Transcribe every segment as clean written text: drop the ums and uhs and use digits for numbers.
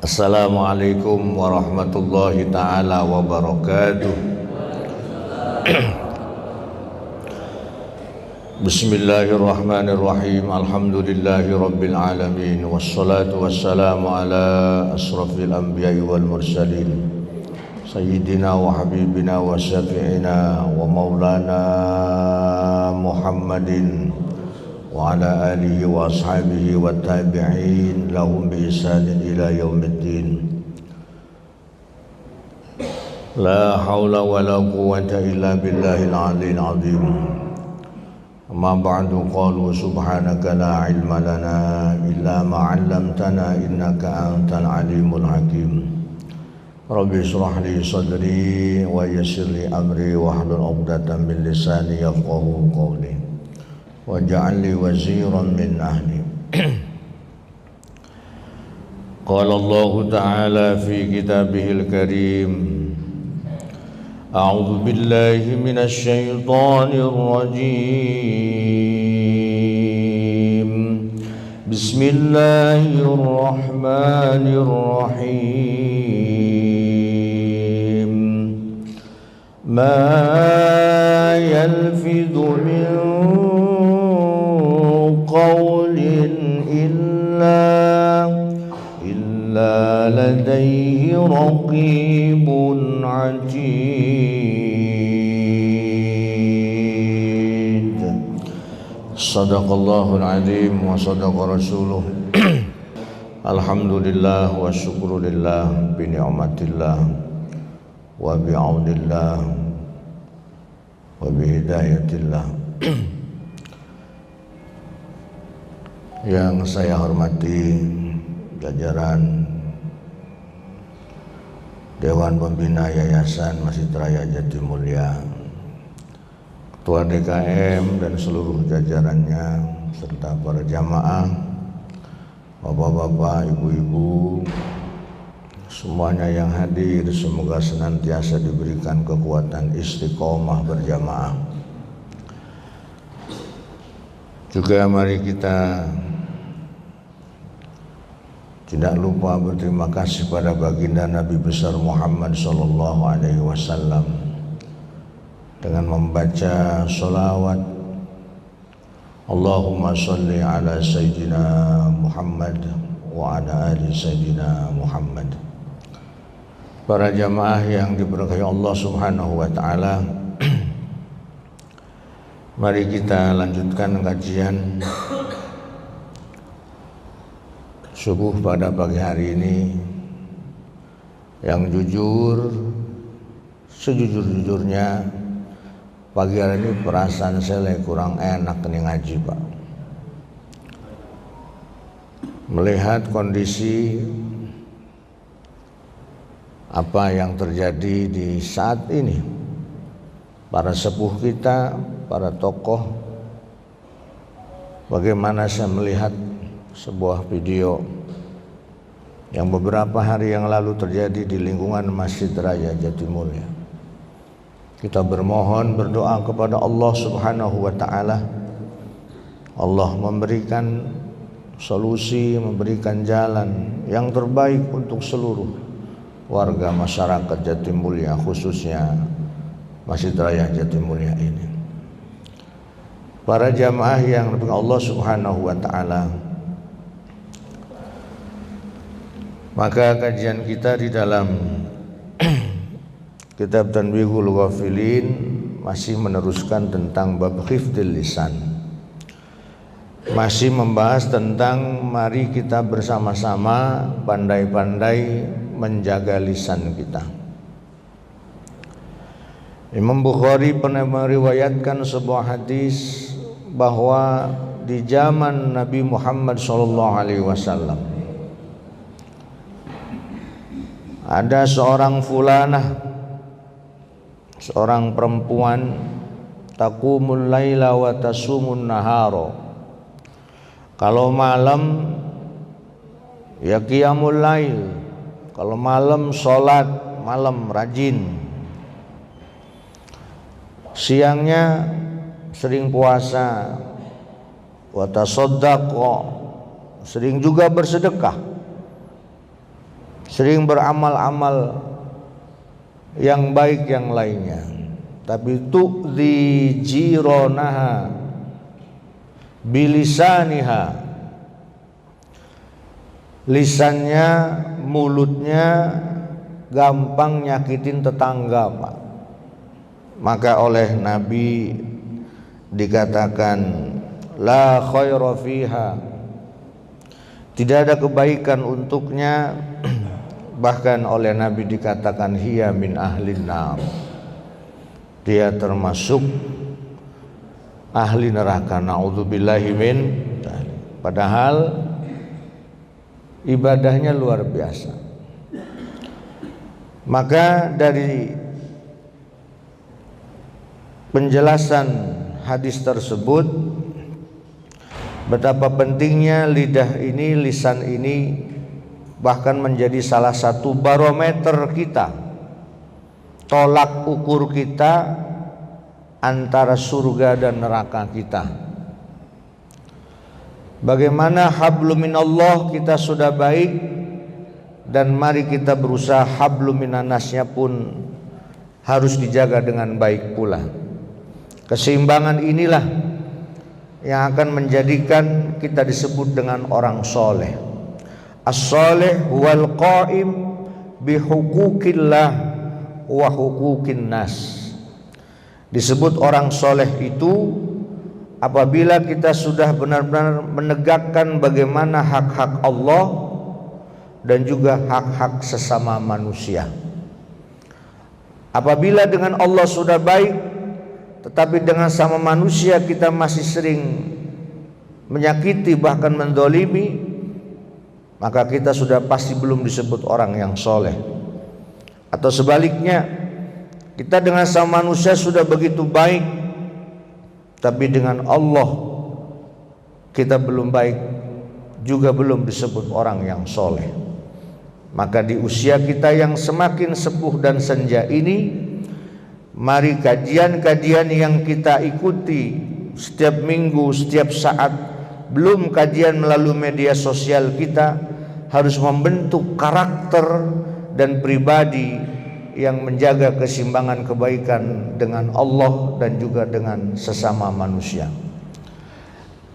Assalamualaikum warahmatullahi ta'ala wabarakatuh. Bismillahirrahmanirrahim. Alhamdulillahi rabbil alamin. Wassalatu wassalamu ala asrafil anbiya'i wal mursalin Sayyidina wa habibina wa syafi'ina wa maulana Muhammadin wa ala alihi wa ashabihi wa tabi'in lahum bi ihsanin ila yaumiddin. La hawla wa la quwwata illa billahil aliyyil azim. Amma ba'du, qalu subhanaka la ilma lana illa ma 'allamtana innaka antal alimul hakim. Rabbi shrah li sadri wa yassir li amri wahlul 'uqdatam min lisani yafqahu qawli waj'al li waziran min ahli. Qala Allah Ta'ala fi kitabihil karim, a'udzu billahi minasy syaithanir rajim. Bismillahirrahmanirrahim. Ma yalfidhu min qawlin illa ladayhi raqibun atid. Sadaqallahul azim wa sadaqa rasuluh. Alhamdulillah wa syukrulillah bi ni'matillah wa bi aunillah wa bi hidayatillah. Yang saya hormati jajaran Dewan Pembina Yayasan Masjid Raya Jatimulya, Ketua DKM dan seluruh jajarannya, serta para jamaah, bapak-bapak, ibu-ibu, semuanya yang hadir, semoga senantiasa diberikan kekuatan istiqomah berjamaah. Juga mari kita tidak lupa berterima kasih pada baginda Nabi besar Muhammad sallallahu alaihi wasallam dengan membaca sholawat Allahumma sholli ala sayyidina Muhammad wa ala ali sayyidina Muhammad. Para jamaah yang diberkahi Allah Subhanahu wa taala, mari kita lanjutkan kajian subuh pada pagi hari ini yang jujur, sejujur-jujurnya pagi hari ini perasaan saya kurang enak nih ngaji, Pak. Melihat kondisi apa yang terjadi di saat ini, para sepuh kita, para tokoh, bagaimana saya melihat sebuah video yang beberapa hari yang lalu terjadi di lingkungan Masjid Raya Jatimulya. Kita bermohon, berdoa kepada Allah Subhanahu wa taala, Allah memberikan solusi, memberikan jalan yang terbaik untuk seluruh warga masyarakat Jatimulya, khususnya Masjid Raya Jatimulya ini. Para jamaah yang diberkahi Allah Subhanahu wa taala, maka kajian kita di dalam kitab Tanbihul Ghafilin masih meneruskan tentang bab hifdzil lisan. Masih membahas tentang mari kita bersama-sama pandai-pandai menjaga lisan kita. Imam Bukhari pernah meriwayatkan sebuah hadis bahwa di zaman Nabi Muhammad SAW ada seorang fulanah, seorang perempuan, taqumul laila wa tasumun nahara. Kalau malam ya qiyamul lail, kalau malam sholat malam rajin, siangnya sering puasa, wa tasaddaq, sering juga bersedekah. sering beramal-amal yang baik yang lainnya, tapi tu'zi jiranaha bilisaniha, lisannya, mulutnya gampang nyakitin tetangga, Pak. Maka oleh Nabi dikatakan la khaira fiha, tidak ada kebaikan untuknya. Bahkan oleh Nabi dikatakan hiya min ahlin nar, dia termasuk ahli neraka. Na'udzubillahi min. Padahal ibadahnya luar biasa. Maka dari penjelasan hadis tersebut, betapa pentingnya lidah ini, lisan ini, bahkan menjadi salah satu barometer kita, tolak ukur kita antara surga dan neraka kita. Bagaimana hablum minallah kita sudah baik, dan mari kita berusaha hablum minannasnya pun harus dijaga dengan baik pula. Keseimbangan inilah yang akan menjadikan kita disebut dengan orang soleh. As-soleh wal qaim bihuquqillah wa huquqin nas. Disebut orang soleh itu apabila kita sudah benar-benar menegakkan bagaimana hak-hak Allah dan juga hak-hak sesama manusia. Apabila dengan Allah sudah baik, tetapi dengan sama manusia kita masih sering menyakiti bahkan mendolimi, maka kita sudah pasti belum disebut orang yang soleh. Atau sebaliknya, kita dengan sama manusia sudah begitu baik, tapi dengan Allah kita belum baik, juga belum disebut orang yang soleh. Maka di usia kita yang semakin sepuh dan senja ini, mari kajian-kajian yang kita ikuti setiap minggu, setiap saat, belum kajian melalui media sosial kita, harus membentuk karakter dan pribadi yang menjaga keseimbangan kebaikan dengan Allah dan juga dengan sesama manusia.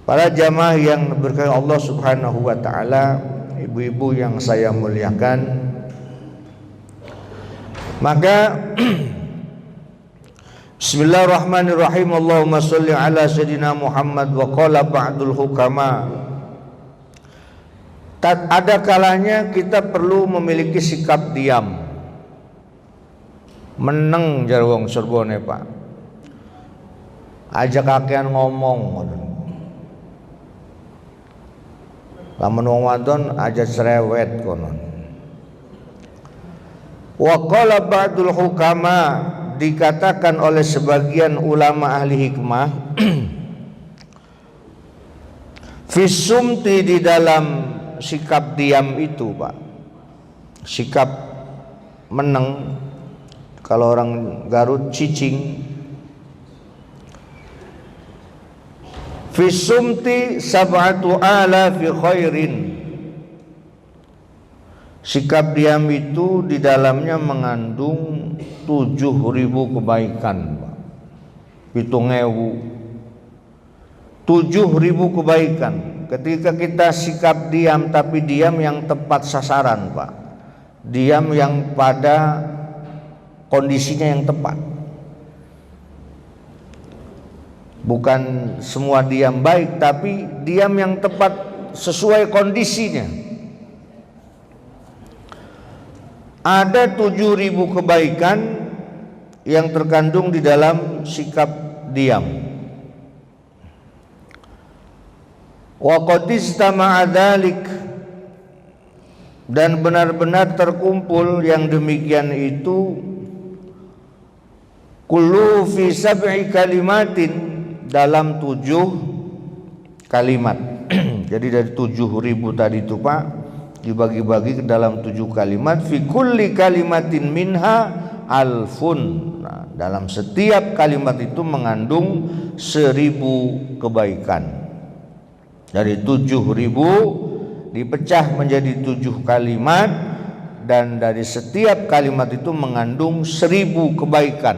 Para jamaah yang berkahi Allah Subhanahu wa taala, ibu-ibu yang saya muliakan, maka Bismillahirrahmanirrahim. Allahumma sholli ala sayyidina Muhammad. Wa qala ba'dul hukama, ada kalanya kita perlu memiliki sikap diam. Meneng jar wong Cirebone, Pak. Aja kakean ngomong. Lamun wong wadon aja cerewet konon. Wa qala ba'dul hukama, dikatakan oleh sebagian ulama ahli hikmah, fisumti, di dalam sikap diam itu, Pak, sikap meneng, kalau orang Garut cicing, fisumti sab'atu alafi khairin, sikap diam itu di dalamnya mengandung 7.000 kebaikan, Pak. 7.000 kebaikan. Ketika kita sikap diam, tapi diam yang tepat sasaran, Pak. Diam yang pada kondisinya yang tepat. Bukan semua diam baik, tapi diam yang tepat sesuai kondisinya. Ada 7.000 kebaikan yang terkandung di dalam sikap diam. Wa qad istama'a dzalik, dan benar-benar terkumpul yang demikian itu, kullu fi sab'i kalimatin, dalam 7 kalimat. Jadi dari 7.000 tadi itu, Pak, dibagi-bagi ke dalam 7 kalimat. Fi kulli kalimatin minha alfun. Nah, dalam setiap kalimat itu mengandung 1.000 kebaikan. Dari 7.000 dipecah menjadi 7 kalimat, dan dari setiap kalimat itu mengandung 1000 kebaikan.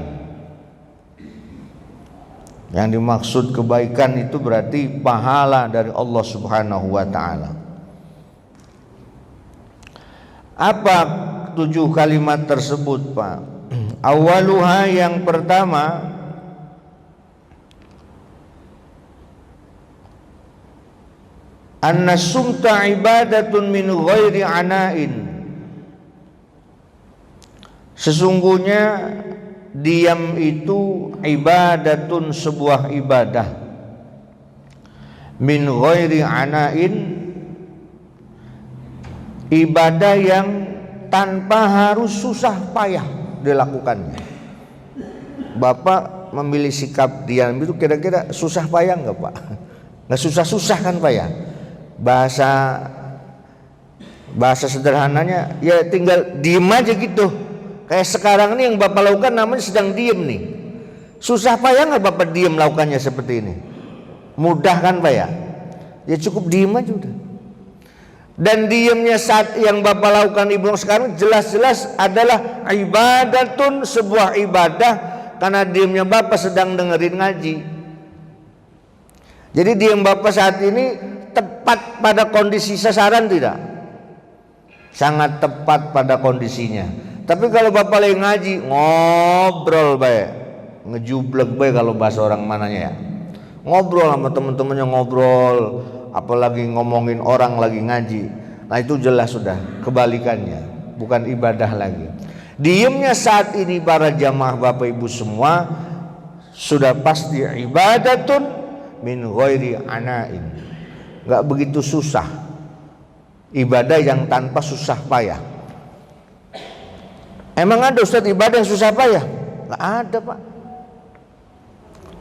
Yang dimaksud kebaikan itu berarti pahala dari Allah Subhanahu wa taala. Apa 7 kalimat tersebut, Pak? Awaluha, yang pertama, anna sumta ibadatun min ghairi ana'in. Sesungguhnya diam itu ibadatun, sebuah ibadah, min ghairi ana'in, ibadah yang tanpa harus susah payah dilakukannya. Bapak memilih sikap diam itu kira-kira susah payah enggak, Pak? Nggak susah-susah kan, Pak ya? Bahasa sederhananya ya tinggal diem aja gitu. Kayak sekarang ini yang Bapak lakukan namanya sedang diem nih. Susah payah nggak Bapak diem lakukannya seperti ini? Mudah kan, Pak ya? Ya cukup diem aja udah. Dan diemnya saat yang Bapak lakukan Ibu sekarang jelas-jelas adalah ibadatun, sebuah ibadah, karena diemnya Bapak sedang dengerin ngaji. Jadi diem Bapak saat ini tepat pada kondisi sasaran tidak? Sangat tepat pada kondisinya. Tapi kalau Bapak lagi ngaji, ngobrol baik, ngejublek baik kalau bahasa orang mananya ya. Ngobrol sama teman-temannya, ngobrol, apalagi ngomongin orang lagi ngaji. Nah itu jelas sudah kebalikannya, bukan ibadah lagi. Diemnya saat ini para jamaah Bapak Ibu semua sudah pasti ibadatun min ghairi ana'in. Gak begitu susah, ibadah yang tanpa susah payah. Emang ada Ustadz ibadah yang susah payah? Gak ada, Pak.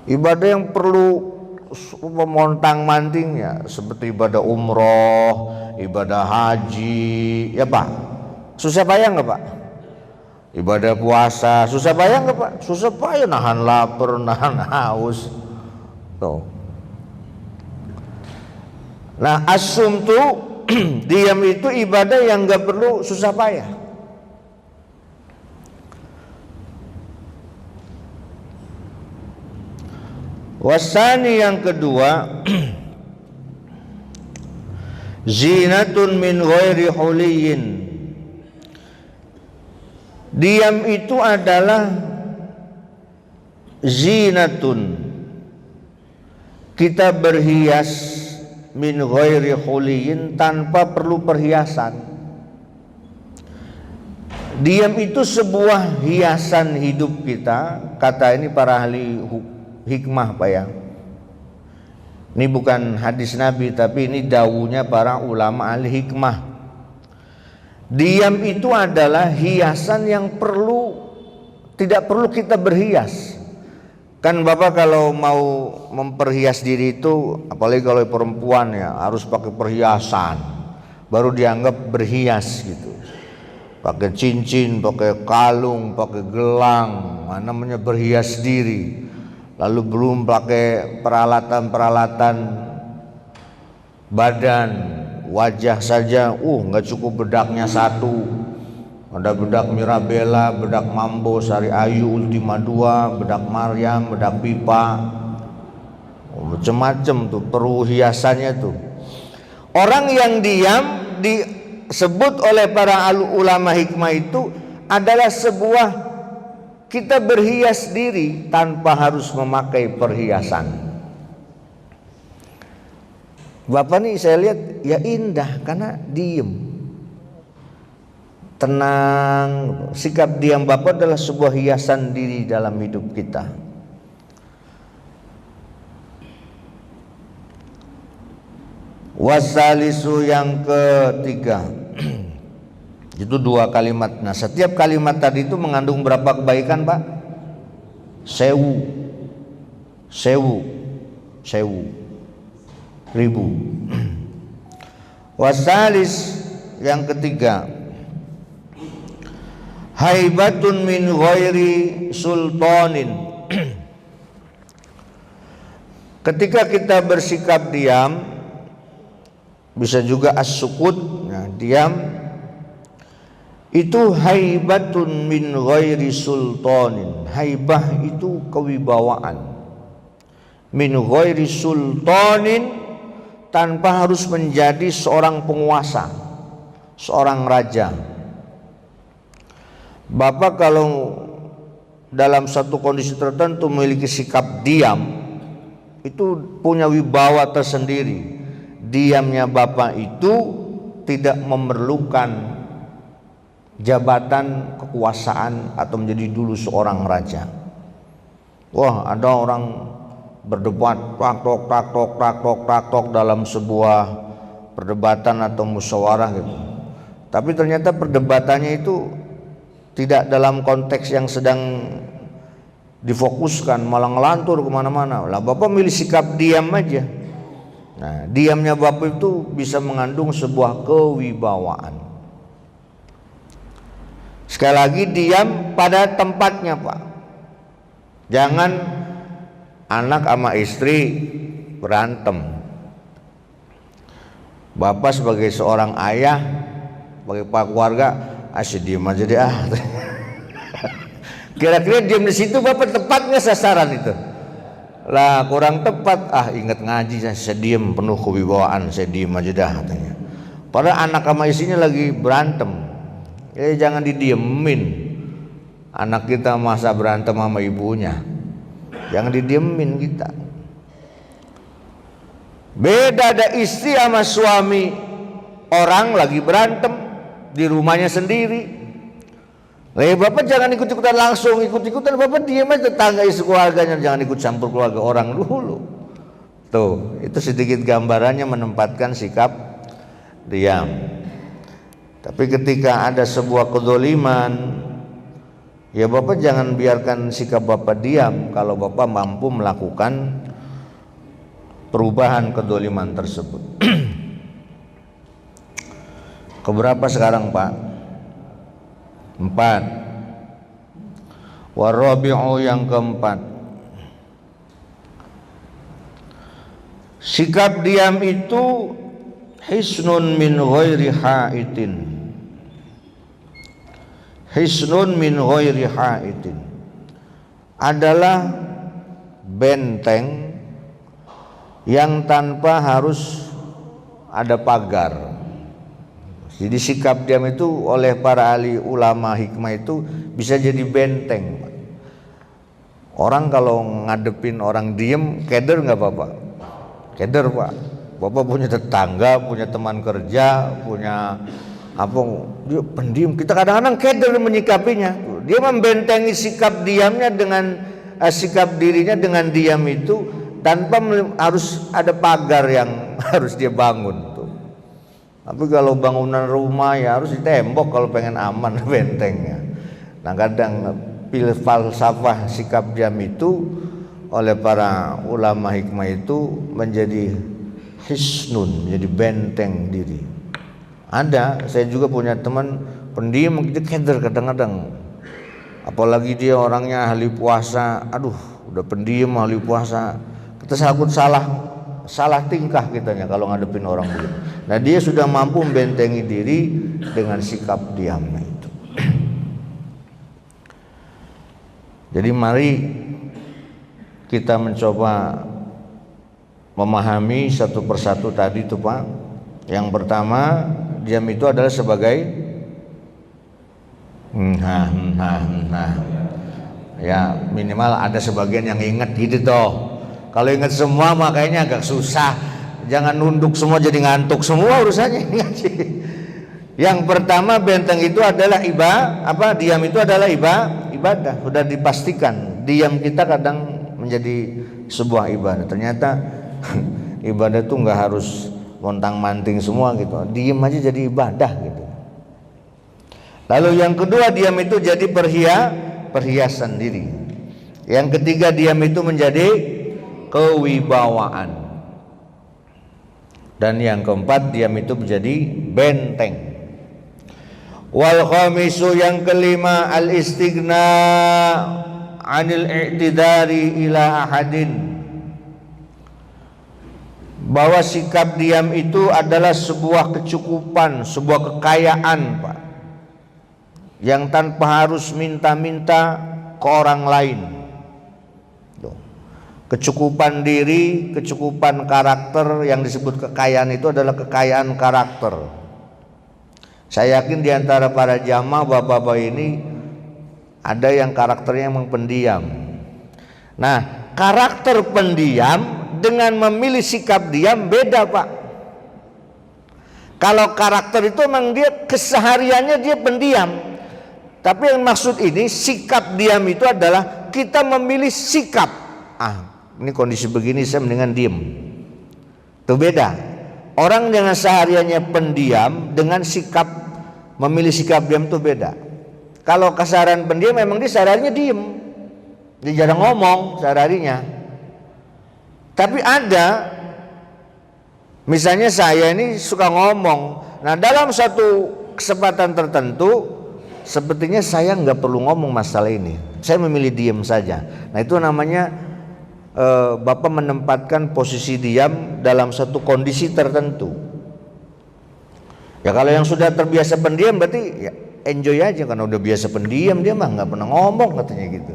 Ibadah yang perlu memontang mantingnya seperti ibadah umroh, ibadah haji, ya Pak. Susah payah nggak, Pak? Ibadah puasa susah payah nggak, Pak? Susah payah, nahan lapar, nahan haus. Tuh. Nah, asum tuh diam itu ibadah yang nggak perlu susah payah. Wasani, yang kedua, zinatun min ghairi huliyin. Diam itu adalah zinatun, kita berhias, min ghairi huliyin, tanpa perlu perhiasan. Diam itu sebuah hiasan hidup kita, kata ini para ahli hikmah, Pak ya. Ini bukan hadis Nabi, tapi ini dawuhnya para ulama ahli hikmah. Diam itu adalah hiasan yang tidak perlu kita berhias. Kan Bapak kalau mau memperhias diri itu, apalagi kalau perempuan ya, harus pakai perhiasan, baru dianggap berhias gitu. Pakai cincin, pakai kalung, pakai gelang, namanya berhias diri. Lalu belum pakai peralatan-peralatan badan, wajah saja, nggak cukup bedaknya satu. Ada bedak Mirabella, bedak Mambo, Sari Ayu, Ultima 2, bedak Maryam, bedak Pipa, macam-macam tuh perhiasannya tuh. Orang yang diam disebut oleh para ulama hikmah itu adalah sebuah, kita berhias diri tanpa harus memakai perhiasan. Bapak nih saya lihat ya indah karena diem, tenang. Sikap diam Bapak adalah sebuah hiasan diri dalam hidup kita. Wasalisu, yang ketiga, itu 2 kalimat. Nah setiap kalimat tadi itu mengandung berapa kebaikan, Pak? 1000 ribu. Wasalis, yang ketiga, haibatun min ghairi sultanin. Ketika kita bersikap diam, bisa juga as-sukut, nah, diam itu haibatun min ghairi sultanin. Haibah itu kewibawaan. Min ghairi sultanin, tanpa harus menjadi seorang penguasa, seorang raja. Bapak kalau dalam satu kondisi tertentu memiliki sikap diam, itu punya wibawa tersendiri. Diamnya Bapak itu tidak memerlukan jabatan kekuasaan atau menjadi dulu seorang raja. Wah, ada orang berdebat tak tok dalam sebuah perdebatan atau musyawarah gitu. Tapi ternyata perdebatannya itu tidak dalam konteks yang sedang difokuskan, malah ngelantur kemana-mana. Lah Bapak milih sikap diam aja. Nah, diamnya Bapak itu bisa mengandung sebuah kewibawaan. Sekali lagi, diam pada tempatnya, Pak. Jangan anak sama istri berantem. Bapak sebagai seorang ayah, sebagai kepala keluarga, asyik diem aja deh ah. Kira-kira diem di situ Bapak tepat nggak sasaran itu? Lah kurang tepat, ingat ngaji saya diem, penuh kewibawaan, saya diem aja dah katanya. Padahal anak sama istrinya lagi berantem. Jangan didiemin. Anak kita masa berantem sama ibunya, jangan didiemin kita. Beda ada istri sama suami, orang lagi berantem di rumahnya sendiri. Bapak jangan ikut-ikutan langsung, ikut-ikutan Bapak diam aja, tetangga istri keluarganya, jangan ikut campur keluarga orang dulu. Tuh, itu sedikit gambarannya menempatkan sikap diam. Tapi ketika ada sebuah kedzaliman, ya Bapak jangan biarkan sikap Bapak diam kalau Bapak mampu melakukan perubahan kedzaliman tersebut. Keberapa sekarang, Pak? 4. Warabi'u, yang keempat, sikap diam itu hisnun min ghairi haitin. Hisnun min ghairi haitin adalah benteng yang tanpa harus ada pagar. Jadi sikap diam itu oleh para ahli ulama hikmah itu bisa jadi benteng. Orang kalau ngadepin orang diem, keder nggak Bapak? Keder, Pak. Bapak punya tetangga, punya teman kerja, punya apa, dia pendiam, kita kadang-kadang keder menyikapinya. Dia membentengi sikap diamnya dengan sikap dirinya dengan diam itu tanpa harus ada pagar yang harus dia bangun tuh. Tapi kalau bangunan rumah ya harus ditembok kalau pengen aman bentengnya. Nah kadang falsafah sikap diam itu oleh para ulama hikmah itu menjadi hisnun, menjadi benteng diri. Ada, saya juga punya teman pendiam, dia keder kadang-kadang. Apalagi dia orangnya ahli puasa, aduh udah pendiam ahli puasa, kita takut salah tingkah kitanya kalau ngadepin orang begitu. Nah dia sudah mampu membentengi diri dengan sikap diamnya itu. Jadi mari kita mencoba memahami satu persatu tadi tuh Pak. Yang pertama, diam itu adalah sebagai ya minimal ada sebagian yang ingat gitu toh. Kalau ingat semua makanya agak susah. Jangan nunduk semua jadi ngantuk semua urusannya. Yang pertama, benteng itu adalah diam itu adalah ibadah. Sudah dipastikan diam kita kadang menjadi sebuah ibadah. Ternyata ibadah itu nggak harus montang-manting semua gitu. Diam aja jadi ibadah gitu. Lalu yang kedua, diam itu jadi perhiasan diri. Yang ketiga, diam itu menjadi kewibawaan. Dan yang keempat, diam itu menjadi benteng. Wal khamisu, yang kelima, al istighna anil i'tidari ila ahadin. Bahwa sikap diam itu adalah sebuah kecukupan, sebuah kekayaan, Pak. yang tanpa harus minta-minta ke orang lain. Kecukupan diri, kecukupan karakter, yang disebut kekayaan itu adalah kekayaan karakter. Saya yakin di antara para jamaah bapak-bapak ini ada yang karakternya memang pendiam. Nah, karakter pendiam dengan memilih sikap diam beda, Pak. Kalau karakter itu memang dia kesehariannya dia pendiam. Tapi yang maksud ini sikap diam itu adalah kita memilih sikap. Ini kondisi begini saya mendingan diem. Itu beda. Orang dengan sehariannya pendiam dengan sikap memilih sikap diam itu beda. Kalau keseharian pendiam memang dia sehariannya diem, dia jarang ngomong sehariannya. Tapi ada, misalnya saya ini suka ngomong. Nah, dalam satu kesempatan tertentu sepertinya saya nggak perlu ngomong masalah ini, saya memilih diem saja. Nah, itu namanya Bapak menempatkan posisi diam dalam satu kondisi tertentu. Ya kalau yang sudah terbiasa pendiam berarti ya enjoy aja, karena udah biasa pendiam, dia mah nggak pernah ngomong katanya gitu.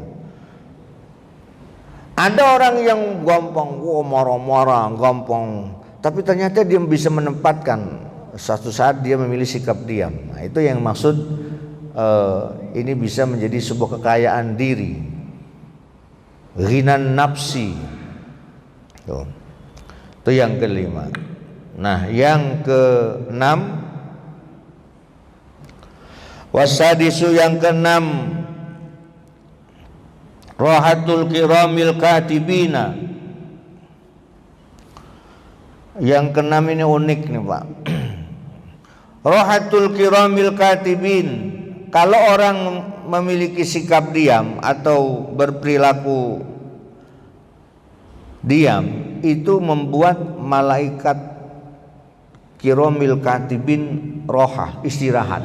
Ada orang yang gampang marah-marah, gampang, tapi ternyata dia bisa menempatkan suatu saat dia memilih sikap diam. Nah, itu yang maksud ini bisa menjadi sebuah kekayaan diri. Ghinan nafsi. Itu yang kelima. Nah, yang keenam, wasadisu, yang keenam, rahatul kiramil katibina. Yang keenam ini unik nih, Pak. Rahatul kiramil katibin. Kalau orang memiliki sikap diam atau berperilaku diam, itu membuat malaikat kiramil katibin roha, istirahat.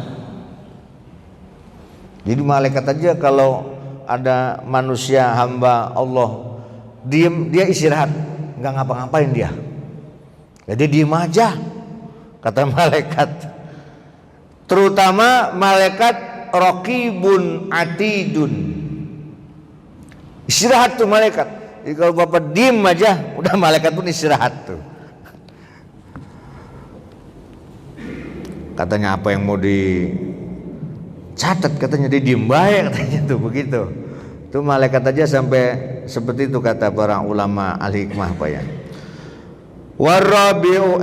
Jadi malaikat aja kalau ada manusia hamba Allah diam, dia istirahat, nggak ngapa-ngapain dia. Jadi diam aja, kata malaikat. Terutama malaikat Raqibun atidun, istirahat tuh malaikat. Jadi kalau Bapak diem aja, udah malaikat pun istirahat tuh. Katanya apa yang mau dicatat, katanya dia diem baik katanya tuh begitu. Tuh malaikat aja sampai seperti itu kata para ulama ahli hikmah, Pak ya. Warabi'u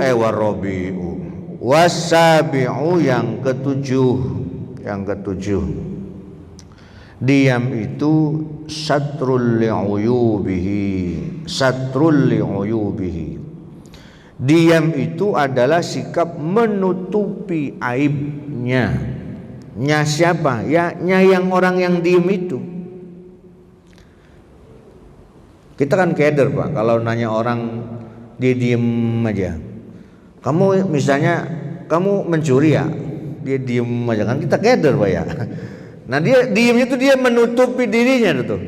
wasabi'u, yang ketujuh. Yang ketujuh, diam itu satrul li'uyubihi. Satrul li'uyubihi, diam itu adalah sikap menutupi aibnya. Nya siapa? Ya, nya yang orang yang diem itu. Kita kan keder, Pak, kalau nanya orang dia diem aja. Kamu misalnya kamu mencuri ya, dia diem aja, kan kita keder, Pak ya. Nah, dia diemnya itu dia menutupi dirinya tuh,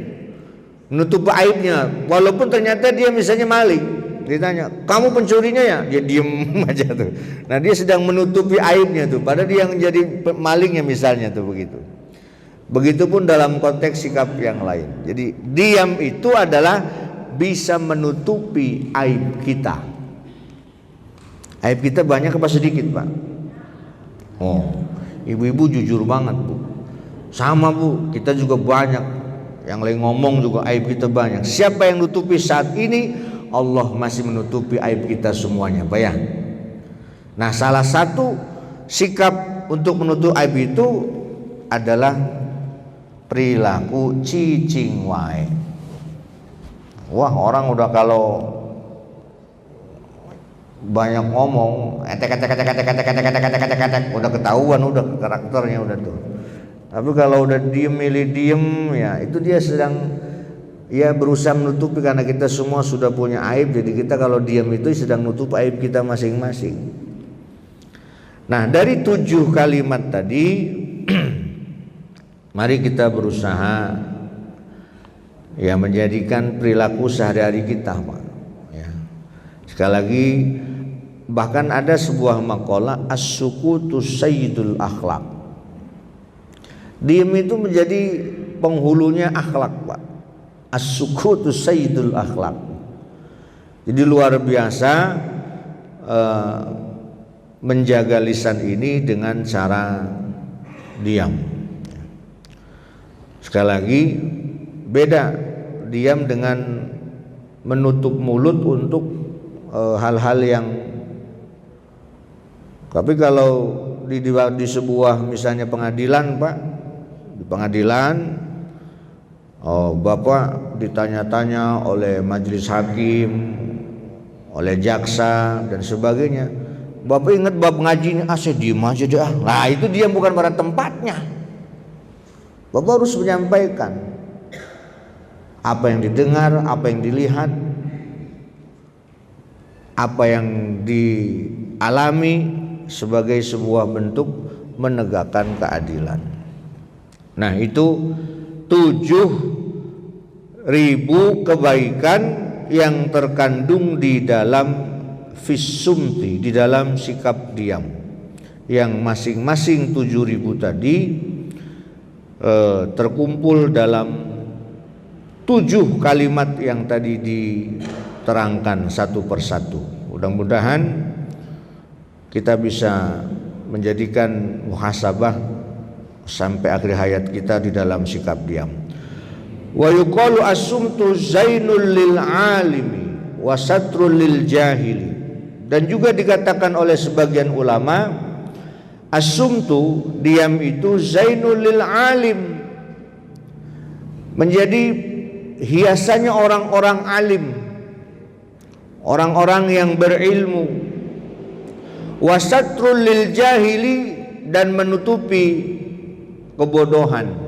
menutupi aibnya. Walaupun ternyata dia misalnya maling, ditanya kamu pencurinya ya, dia diem aja tuh. Nah, dia sedang menutupi aibnya tuh, padahal dia yang jadi malingnya misalnya tuh begitu. Begitupun dalam konteks sikap yang lain. Jadi diam itu adalah bisa menutupi aib kita. Aib kita banyak apa sedikit, Pak? Oh, ibu-ibu jujur banget, Bu. Sama, Bu, kita juga banyak yang lagi ngomong juga aib kita banyak. Siapa yang nutupi saat ini? Allah masih menutupi aib kita semuanya, Pak ya. Nah, salah satu sikap untuk menutup aib itu adalah perilaku cicing wae. Wah, orang udah kalau banyak ngomong, etek, udah ketahuan, udah karakternya udah tuh. Tapi kalau udah diem, milih diem, ya itu dia sedang ya berusaha menutupi, karena kita semua sudah punya aib. Jadi kita kalau diem itu sedang nutup aib kita masing-masing. Nah, dari 7 kalimat tadi, mari kita berusaha ya menjadikan perilaku sehari-hari kita, Pak. Ya. Sekali lagi, bahkan ada sebuah maqalah as-sukutu sayyidul akhlak. Diam itu menjadi penghulunya akhlak, Pak. As-sukutu sayyidul akhlak. Jadi luar biasa menjaga lisan ini dengan cara diam. Sekali lagi, beda diam dengan menutup mulut untuk hal-hal yang. Tapi kalau di sebuah misalnya pengadilan, Pak, di pengadilan, Bapak ditanya-tanya oleh majelis hakim, oleh jaksa dan sebagainya. Bapak ingat bab ngaji ini, saya diem aja deh. Nah, itu diam bukan pada tempatnya. Bapak harus menyampaikan apa yang didengar, apa yang dilihat, apa yang dialami sebagai sebuah bentuk menegakkan keadilan. Nah, itu 7.000 kebaikan yang terkandung di dalam Fissumti, di dalam sikap diam, yang masing-masing 7.000 tadi terkumpul dalam 7 kalimat yang tadi diterangkan satu persatu. Mudah-mudahan kita bisa menjadikan muhasabah sampai akhir hayat kita di dalam sikap diam. Wa yuqalu as-sumtu zainul lil alimi wa satrul lil jahili. Dan juga dikatakan oleh sebagian ulama, as-sumtu, diam itu, zainul lil alim, menjadi hiasannya orang-orang alim, orang-orang yang berilmu. Wa satrul lil jahili, dan menutupi kebodohan.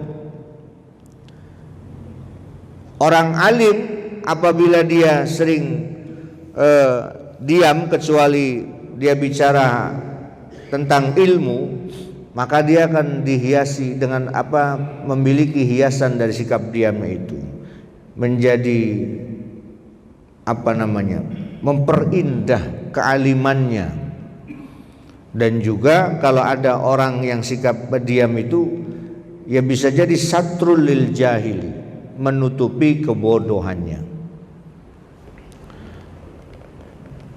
Orang alim apabila dia sering diam, kecuali dia bicara tentang ilmu, maka dia akan dihiasi dengan apa? Memiliki hiasan dari sikap diamnya itu, menjadi memperindah kealimannya. Dan juga kalau ada orang yang sikap diam itu, ya bisa jadi satrul lil jahili, menutupi kebodohannya.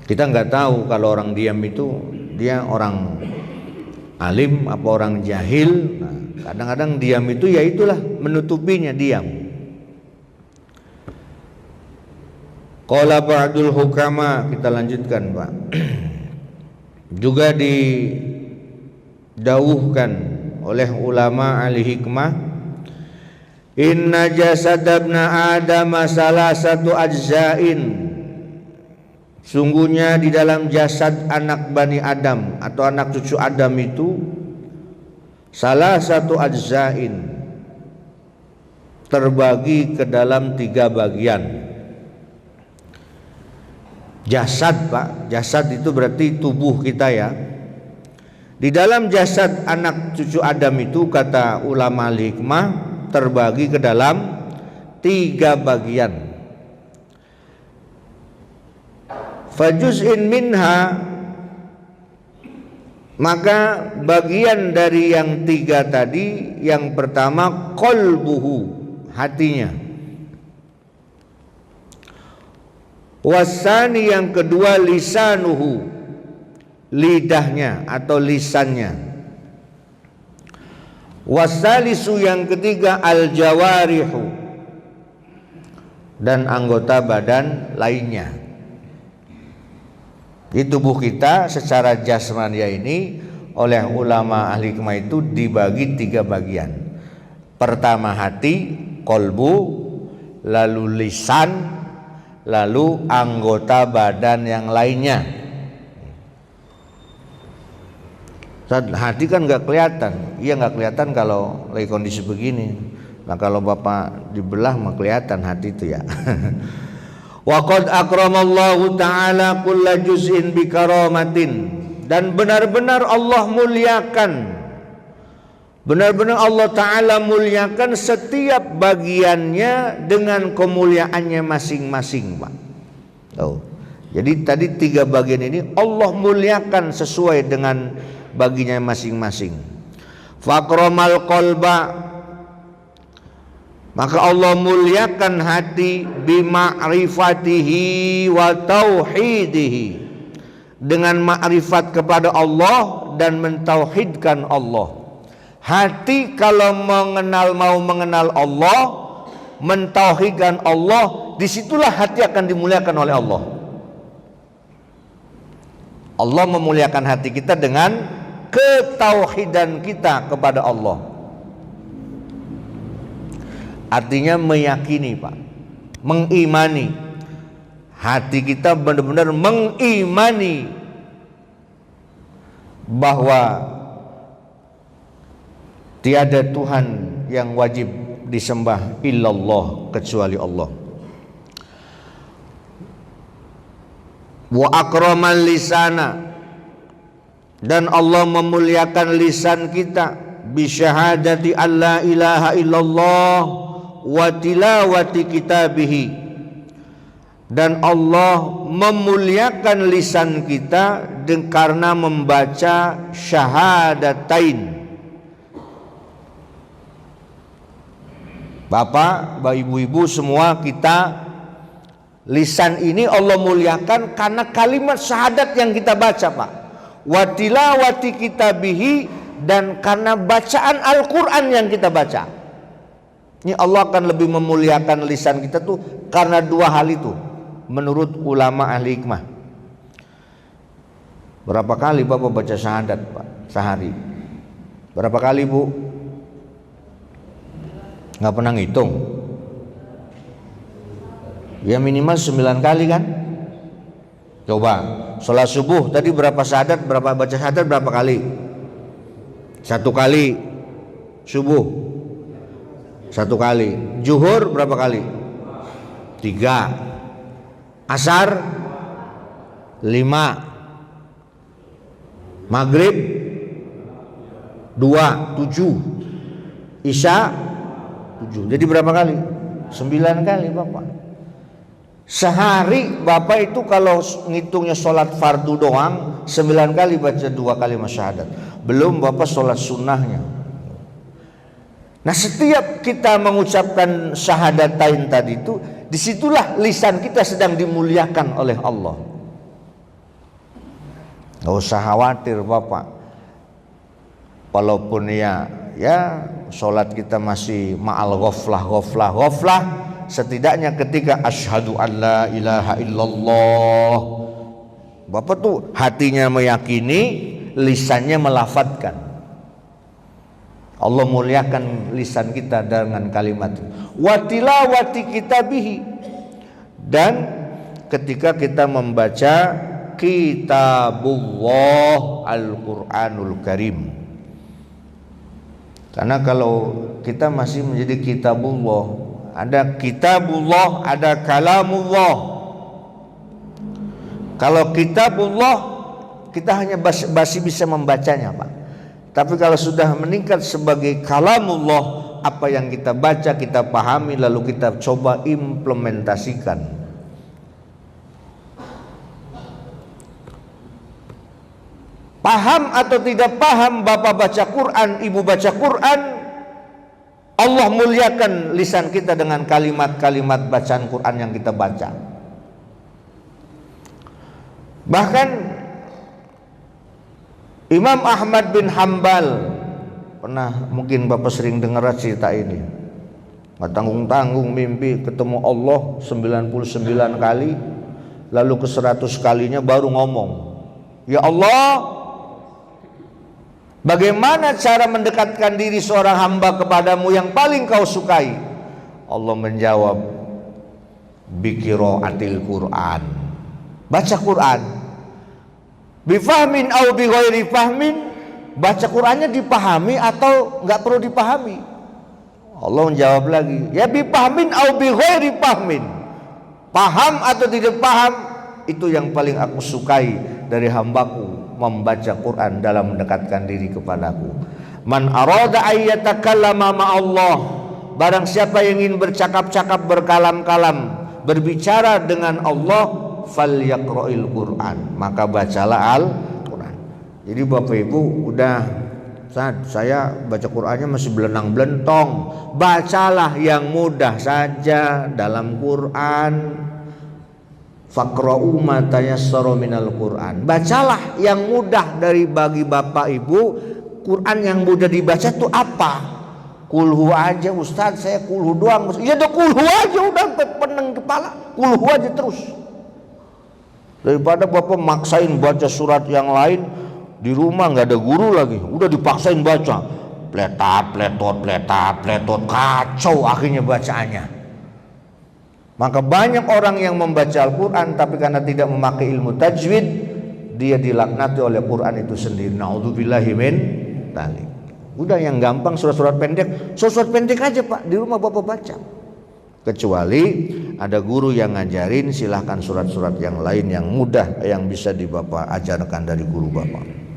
Kita nggak tahu kalau orang diam itu dia orang alim apa orang jahil. Nah, kadang-kadang diam itu ya itulah menutupinya, diam. Qala ba'dul hukama, kita lanjutkan, Pak. Juga didawuhkan oleh ulama ahli hikmah, inna jasad ibna adam salasatu ajzain. Sungguhnya di dalam jasad anak Bani Adam atau anak cucu Adam itu salah satu ajzain, terbagi ke dalam 3 bagian. Jasad, Pak, jasad itu berarti tubuh kita ya. Di dalam jasad anak cucu Adam itu, kata ulama al-hikmah, terbagi ke dalam 3 bagian. Fajuz'in minha, maka bagian dari yang 3 tadi, yang pertama qalbuhu, hatinya. Wasani, yang kedua lisanuhu, lidahnya atau lisannya. Wasalisu, yang ketiga al-jawarihu, dan anggota badan lainnya. Di tubuh kita secara jasmania ini oleh ulama ahli hikmah itu dibagi 3 bagian. Pertama hati, kolbu, lalu lisan, lalu anggota badan yang lainnya. Hati kan nggak kelihatan, iya nggak kelihatan kalau lagi kondisi begini. Nah kalau Bapak dibelah mah kelihatan hati itu ya. Wa qad akramallahu ta'ala kulla juz'in bi karamatin, dan benar-benar Allah muliakan, benar-benar Allah Ta'ala muliakan setiap bagiannya dengan kemuliaannya masing-masing, Pak. Jadi tadi 3 bagian ini Allah muliakan sesuai dengan baginya masing-masing. Fakramal qalba, Maka Allah muliakan hati bima'rifatihi wa tauhidihi, dengan ma'rifat kepada Allah dan mentauhidkan Allah. Hati kalau mau mengenal Allah, mentauhidkan Allah, disitulah hati akan dimuliakan oleh Allah. Allah memuliakan hati kita dengan ketauhidan kita kepada Allah. Artinya meyakini, Pak, mengimani. Hati kita benar-benar mengimani bahwa tiada Tuhan yang wajib disembah illallah, kecuali Allah. Wa akramal lisana, dan Allah memuliakan lisan kita bisyahadati alla ilaha illallah wa tilawati kitabihi, dan Allah memuliakan lisan kita karena membaca syahadatain. Bapak, ibu-ibu semua, kita lisan ini Allah muliakan karena kalimat syahadat yang kita baca, Pak. Wa tilawati kitabihi, dan karena bacaan Al-Quran yang kita baca. Ini Allah akan lebih memuliakan lisan kita tuh karena dua hal itu, menurut ulama ahli hikmah. Berapa kali Bapak baca syahadat, Pak, sehari? Berapa kali, Bu? Nggak pernah ngitung. Ya minimal 9 kali kan? Coba, sholat subuh tadi berapa syahadat, berapa baca syahadat, berapa kali? 1 kali. Subuh 1 kali. Zuhur berapa kali? 3. Asar 5. Maghrib 2, 7. Isya 7. Jadi berapa kali? 9 kali, Bapak. Sehari Bapak itu kalau ngitungnya sholat fardu doang 9 kali baca 2 kali syahadat. Belum Bapak sholat sunnahnya. Nah, setiap kita mengucapkan syahadatain tadi itu, disitulah lisan kita sedang dimuliakan oleh Allah. Gak usah khawatir, Bapak. Walaupun ya sholat kita masih ma'al ghaflah, setidaknya ketika asyhadu an la ilaha illallah, Bapak tuh hatinya meyakini, lisannya melafadzkan. Allah muliakan lisan kita dengan kalimat wa tilawati kitabihi, dan ketika kita membaca kitabullah Al-Quranul Karim. Karena kalau kita masih menjadi kitabullah, ada kitabullah, ada kalamullah. Kalau kitabullah kita hanya masih bisa membacanya, Pak. Tapi kalau sudah meningkat sebagai kalamullah, apa yang kita baca, kita pahami, lalu kita coba implementasikan. Paham atau tidak paham, Bapak baca Quran, Ibu baca Quran, Allah muliakan lisan kita dengan kalimat-kalimat bacaan Quran yang kita baca. Bahkan Imam Ahmad bin Hambal, pernah mungkin Bapak sering dengar cerita ini, nggak tanggung-tanggung mimpi ketemu Allah 99 kali, lalu ke 100 kalinya baru ngomong, ya Allah, bagaimana cara mendekatkan diri seorang hamba kepadamu yang paling kau sukai? Allah menjawab, biqiraatil Quran, baca Quran. Bifahmin au bi ghairi fahmin, baca Qurannya dipahami atau nggak perlu dipahami? Allah menjawab lagi, ya bifahmin au bi ghairi fahmin, paham atau tidak paham, itu yang paling aku sukai dari hambaku, membaca Quran dalam mendekatkan diri kepadaku. Man arada ayyatakallama ma'allah, barang siapa yang ingin bercakap-cakap, berkalam-kalam, berbicara dengan Allah, falyaqra'il Quran, maka bacalah Al-Quran. Jadi Bapak Ibu udah Ustaz, saya baca Qur'annya masih belenang-belentong. Bacalah yang mudah saja dalam Qur'an. Faqra'u ma tayassara minal Qur'an. Bacalah yang mudah dari bagi Bapak Ibu. Quran yang mudah dibaca itu apa? Kulhu aja Ustaz, saya kulhu doang. Ya udah kulhu aja, udah peneng kepala. Kulhu aja terus. Daripada Bapak maksain baca surat yang lain, di rumah nggak ada guru lagi, udah dipaksain baca, pletot, kacau akhirnya bacaannya. Maka banyak orang yang membaca Al-Quran tapi karena tidak memakai ilmu tajwid, dia dilaknati oleh Quran itu sendiri. Naudzubillahi min dzalik. Udah yang gampang surat-surat pendek aja Pak, di rumah Bapak baca. Kecuali ada guru yang ngajarin, silahkan surat-surat yang lain yang mudah yang bisa Bapak ajarkan dari guru Bapak.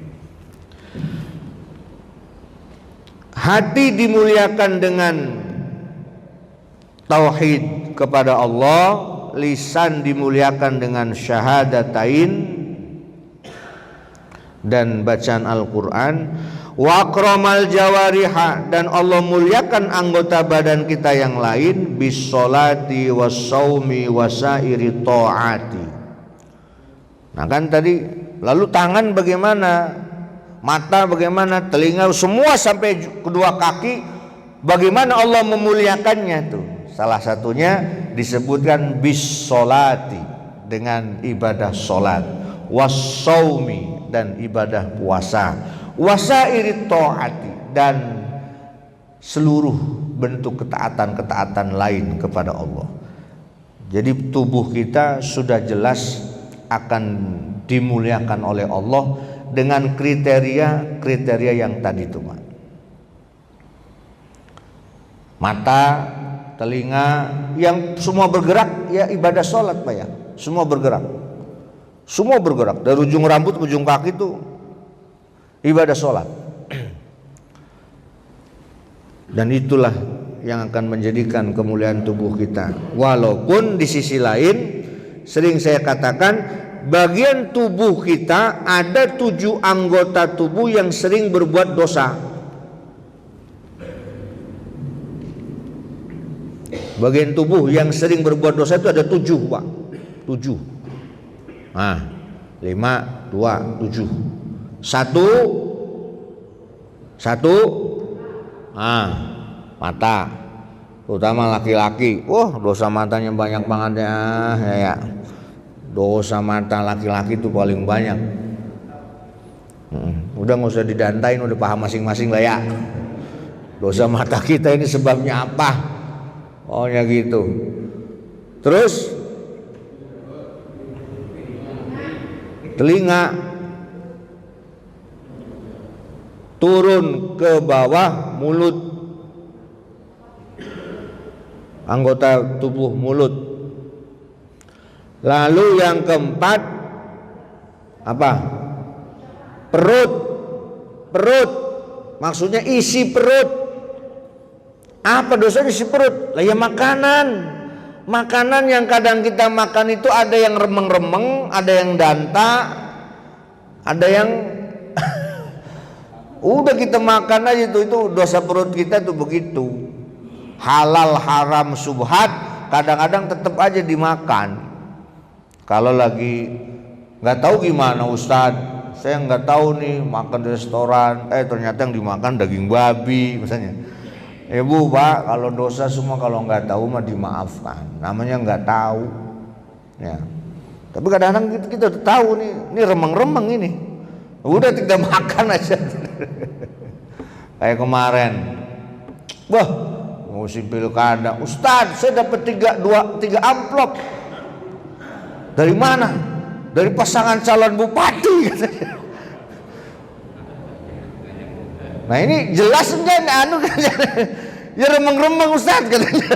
Hati dimuliakan dengan tauhid kepada Allah, lisan dimuliakan dengan syahadatain dan bacaan Al-Quran. Wa akramal jawariha, dan Allah muliakan anggota badan kita yang lain, bisolati wasaumi wasairi ta'ati. Nah kan tadi, lalu tangan bagaimana, mata bagaimana, telinga, semua sampai kedua kaki, bagaimana Allah memuliakannya tuh. Salah satunya disebutkan bisolati, dengan ibadah solat, wasaumi, dan ibadah puasa, wasairi ta'ati, dan seluruh bentuk ketaatan-ketaatan lain kepada Allah. Jadi tubuh kita sudah jelas akan dimuliakan oleh Allah dengan kriteria yang tadi itu, mata, telinga, yang semua bergerak ya ibadah sholat Pak ya, semua bergerak dari ujung rambut ke ujung kaki itu ibadah sholat. Dan itulah yang akan menjadikan kemuliaan tubuh kita. Walaupun di sisi lain sering saya katakan, bagian tubuh kita ada 7 anggota tubuh yang sering berbuat dosa. Bagian tubuh yang sering berbuat dosa itu ada 7 Pak, 7. Nah 5, 2, 7. Satu, mata, terutama laki-laki. Dosa matanya banyak banget ya. Dosa mata laki-laki itu paling banyak. Udah nggak usah didantain, udah paham masing-masing lah ya. Dosa mata kita ini sebabnya apa? Oh ya gitu. Terus telinga, turun ke bawah mulut, anggota tubuh mulut. Lalu yang keempat apa? Perut, maksudnya isi perut. Apa dosanya isi perut? Lah ya makanan yang kadang kita makan itu ada yang remeng-remeng, ada yang danta, ada yang udah kita makan aja itu dosa perut kita tuh begitu. Halal, haram, subhat kadang-kadang tetap aja dimakan. Kalau lagi nggak tahu gimana Ustadz, saya nggak tahu nih makan di restoran, ternyata yang dimakan daging babi misalnya. Bu Pak, kalau dosa semua kalau nggak tahu mah dimaafkan, namanya nggak tahu ya. Tapi kadang-kadang kita udah tahu nih, ini remeng-remeng ini, udah kita makan aja. Kayak kemarin, musim pilkada, Ustadz saya dapat 3 amplop. Dari mana? Dari pasangan calon bupati katanya. Nah ini jelas enggak ya remeng-remeng Ustadz katanya.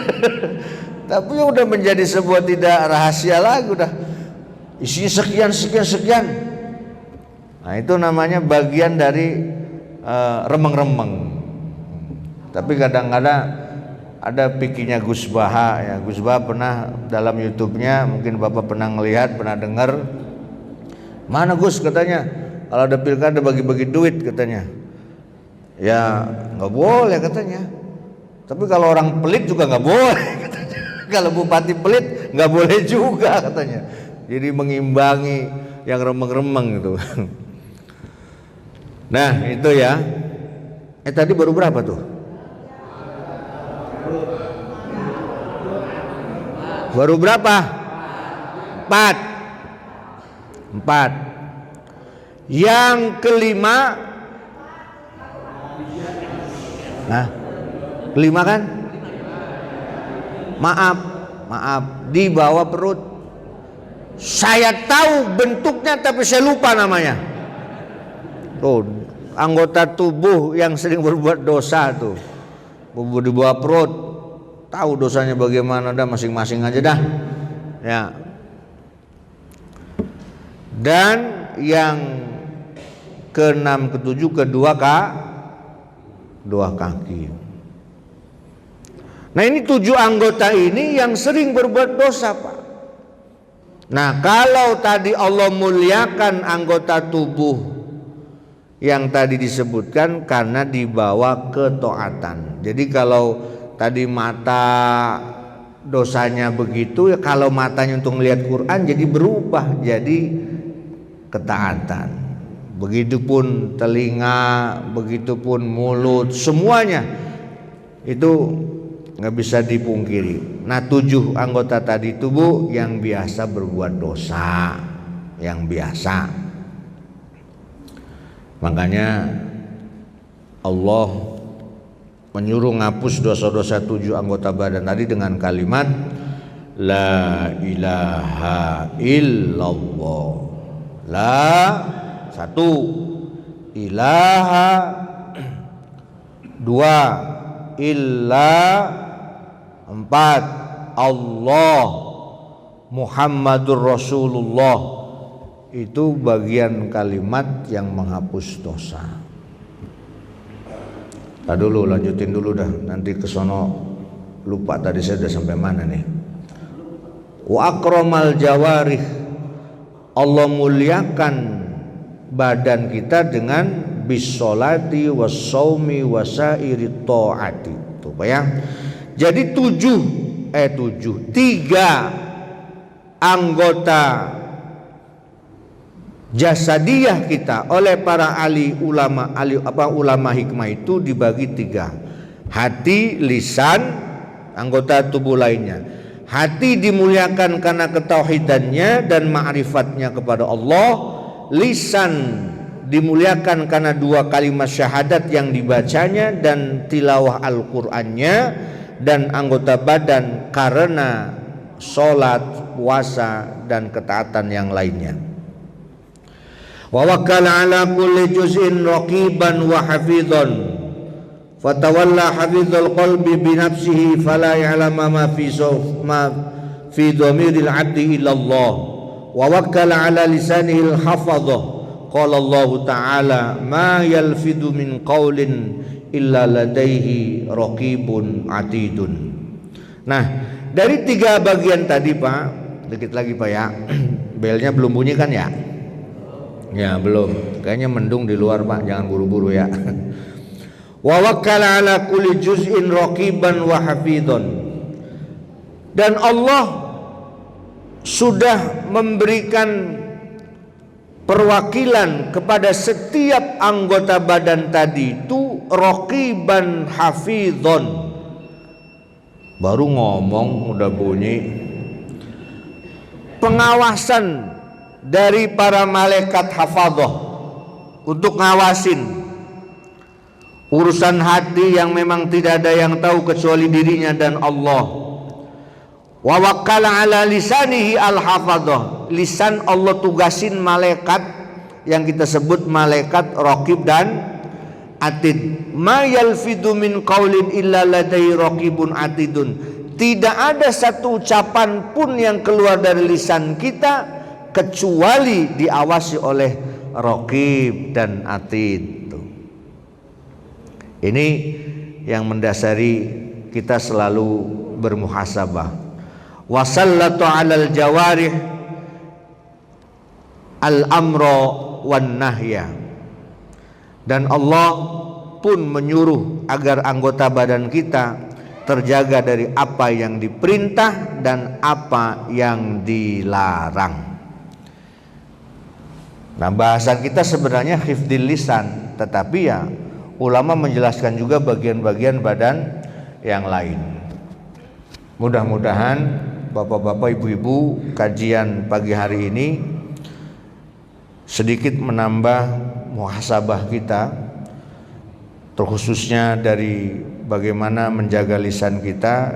Tapi udah menjadi sebuah tidak rahasia lagi, udah isinya sekian. Nah itu namanya bagian dari remeng-remeng. Tapi kadang-kadang ada pikirnya Gus Baha ya. Gus Baha pernah dalam YouTube-nya, mungkin Bapak pernah ngelihat, pernah dengar. Mana Gus katanya, kalau ada pilkada bagi-bagi duit katanya. ya nggak boleh katanya. Tapi kalau orang pelit juga nggak boleh katanya. Kalau bupati pelit nggak boleh juga katanya. Jadi mengimbangi yang remeng-remeng itu. Nah itu ya. Tadi baru berapa tuh? Baru berapa? 4. Yang kelima, nah kelima kan? Maaf, di bawah perut. Saya tahu bentuknya tapi saya lupa namanya. Tuh, anggota tubuh yang sering berbuat dosa tuh. Di bawah perut. Tahu dosanya bagaimana, dah masing-masing aja dah. Ya. Dan yang keenam, ketujuh, kedua kaki. Nah ini 7 anggota ini yang sering berbuat dosa, Pak. Nah kalau tadi Allah muliakan anggota tubuh yang tadi disebutkan karena dibawa ketaatan. Jadi kalau tadi mata dosanya begitu, ya kalau matanya untuk melihat Quran jadi berubah jadi ketaatan. Begitupun telinga, begitupun mulut, semuanya itu nggak bisa dipungkiri. Nah 7 anggota tadi tubuh yang biasa berbuat dosa, yang biasa. Makanya Allah menyuruh ngapus dosa-dosa 7 anggota badan tadi dengan kalimat La ilaha illallah. La, 1, ilaha, 2, illa, 4, Allah, Muhammadur Rasulullah. Itu bagian kalimat yang menghapus dosa. Dulu lanjutin dulu dah, nanti kesono lupa tadi saya udah sampai mana nih. Wa akramal jawarih, Allah muliakan badan kita dengan bisolati wassaumi wasairi taati. Tuh ya. Jadi 3 anggota jasadiyah kita oleh para ulama hikmah itu dibagi 3. Hati, lisan, anggota tubuh lainnya. Hati dimuliakan karena ketauhidannya dan ma'rifatnya kepada Allah. Lisan dimuliakan karena 2 kalimat syahadat yang dibacanya dan tilawah Al-Qur'annya. Dan anggota badan karena sholat, puasa dan ketaatan yang lainnya. Wa wakkala ala kulli juz'in raqiban wa hafidhan fatawalla hafizul qalbi bi nafsihi fala ya'lamu ma fi dhamiril 'abdi illa Allah wa wakkala ala lisanihi al-hafadhah qala Allah ta'ala ma yalfidu min qaulin illa ladaihi raqibun atidun. Nah dari 3 bagian tadi Pak, dikit lagi Pak ya. Belnya belum bunyi kan ya? Ya belum, kayaknya mendung di luar Pak, jangan buru-buru ya. Wa wakkala ala kulli juz'in raqiban wa hafidhan. Dan Allah sudah memberikan perwakilan kepada setiap anggota badan tadi itu raqiban hafidhan. Baru ngomong udah bunyi. Pengawasan dari para malaikat hafadhah untuk ngawasin urusan hati yang memang tidak ada yang tahu kecuali dirinya dan Allah. Wa wakkala ala lisanihi al-hafadhah. Lisan Allah tugasin malaikat yang kita sebut malaikat raqib dan atid. Ma yalfidu min qaulin illa ladai raqibun atidun. Tidak ada satu ucapan pun yang keluar dari lisan kita kecuali diawasi oleh raqib dan atid. Ini yang mendasari kita selalu bermuhasabah. Wasallatu 'alal jawarih al-amra wan nahya. Dan Allah pun menyuruh agar anggota badan kita terjaga dari apa yang diperintah dan apa yang dilarang. Nah, bahasan kita sebenarnya hifdzil lisan, tetapi ya ulama menjelaskan juga bagian-bagian badan yang lain. Mudah-mudahan bapak-bapak, ibu-ibu, kajian pagi hari ini sedikit menambah muhasabah kita, terkhususnya dari bagaimana menjaga lisan kita.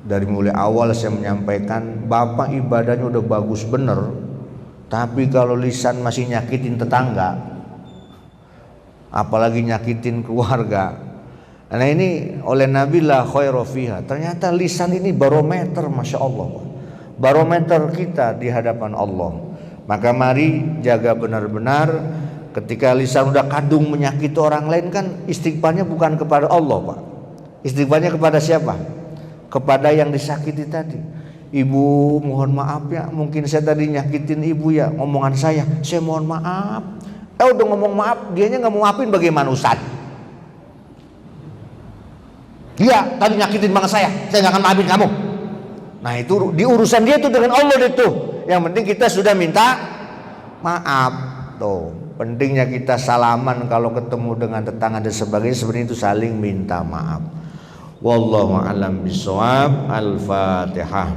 Dari mulai awal saya menyampaikan, bapak ibadahnya udah bagus bener, tapi kalau lisan masih nyakitin tetangga, apalagi nyakitin keluarga. Nah ini oleh Nabi la khairu fiha. Ternyata lisan ini barometer, masya Allah, barometer kita di hadapan Allah. Maka mari jaga benar-benar. Ketika lisan udah kadung menyakiti orang lain, kan istighfarnya bukan kepada Allah, Pak. Istighfarnya kepada siapa? Kepada yang disakiti tadi. Ibu mohon maaf ya, mungkin saya tadi nyakitin ibu ya, omongan saya mohon maaf. Udah ngomong maaf, dianya nggak mau maafin, bagaimana Ustaz? Dia tadi nyakitin banget saya nggak akan maafin kamu. Nah itu di urusan dia itu dengan Allah itu. Yang penting kita sudah minta maaf. Tuh, pentingnya kita salaman kalau ketemu dengan tetangga dan sebagainya, sebenarnya itu saling minta maaf. Wallahu a'lam bishawab. Al-Fatihah.